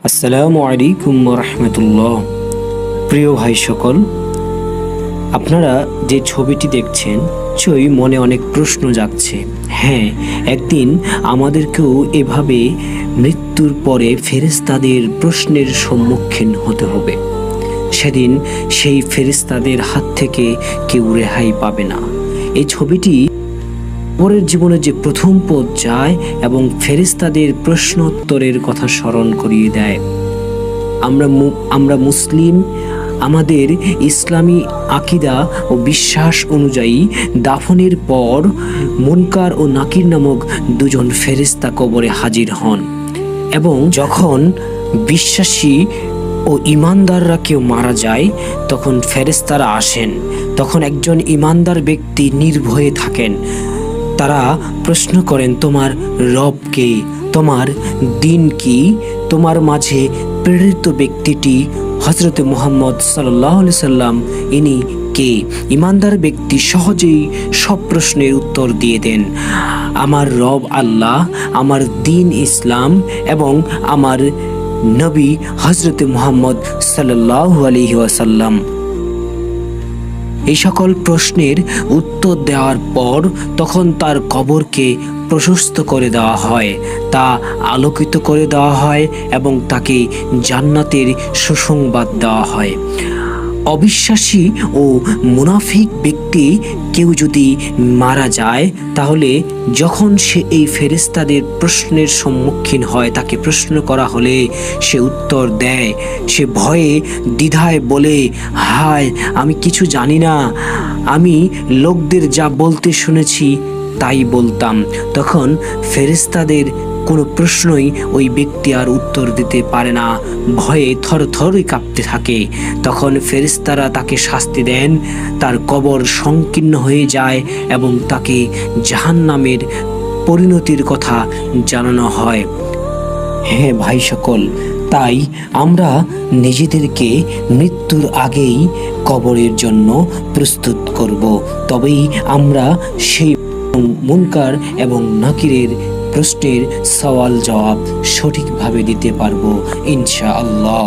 আসসালামু আলাইকুম রহমতুল্লাহ। প্রিয় ভাই সকল, আপনারা যে ছবিটি দেখছেন নিশ্চয়ই মনে অনেক প্রশ্ন জাগছে। হ্যাঁ, একদিন আমাদেরকেও এভাবে মৃত্যুর পরে ফেরেশতাদের প্রশ্নের সম্মুখীন হতে হবে। সেদিন সেই ফেরেশতাদের হাত থেকে কেউ রেহাই পাবে না। এই ছবিটি পরের জীবনে যে প্রথম পথ যায় এবং ফেরেশতাদের প্রশ্নোত্তরের কথা স্মরণ করিয়ে দেয়। আমরা মুসলিম, আমাদের ইসলামী আকিদা ও বিশ্বাস অনুযায়ী দাফনের পর মুনকার ও নাকির নামক দুজন ফেরেশতা কবরে হাজির হন এবং যখন বিশ্বাসী ও ইমানদাররা কেউ মারা যায় তখন ফেরেশতারা আসেন। তখন একজন ইমানদার ব্যক্তি নির্ভয়ে থাকেন। তারা প্রশ্ন করেন, তোমার রব কে? তোমার দিন কি? তোমার মাঝে প্রেরিত ব্যক্তিটি হযরত মুহাম্মদ সাল্লাল্লাহু আলাইহি সাল্লাম, ইনি কে? ইমানদার ব্যক্তি সহজেই সব প্রশ্নের উত্তর দিয়ে দেন, আমার রব আল্লাহ, আমার দিন ইসলাম এবং আমার নবী হযরত মুহাম্মদ সাল্লাল্লাহু আলাইহি ওয়াসাল্লাম। এই সকল প্রশ্নের উত্তর দেওয়ার পর তখন তার কবরকে প্রশস্ত করে দেওয়া হয়, তা আলোকিত করে দেওয়া হয় এবং তাকে জান্নাতের সুসংবাদ দেওয়া হয়। অবিশ্বাসী ও মুনাফিক ব্যক্তি কেউ যদি মারা যায় তাহলে যখন সে এই ফেরেশতাদের প্রশ্নের সম্মুখীন হয়, তাকে প্রশ্ন করা হলে সে উত্তর দেয়। সে ভয়ে দ্বিধায় বলে, হায়, আমি কিছু জানি না, আমি লোকদের যা বলতে শুনেছি তাই বলতাম। তখন ফেরেশতাদের কোনো প্রশ্নই ওই ব্যক্তি আর উত্তর দিতে পারে না, ভয়ে থরথরে কাঁপতে থাকে। তখন ফেরেশতারা তাকে শাস্তি দেন, তার কবর সংকীর্ণ হয়ে যায় এবং তাকে জাহান্নামের পরিণতির কথা জানানো হয়। হ্যাঁ ভাই সকল, তাই আমরা নিজেদেরকে মৃত্যুর আগেই কবরের জন্য প্রস্তুত করব, তবেই আমরা সেই মুনকার এবং নাকিরের প্রশ্নের সওয়াল জবাব সঠিকভাবে দিতে পারবো ইনশাআল্লাহ।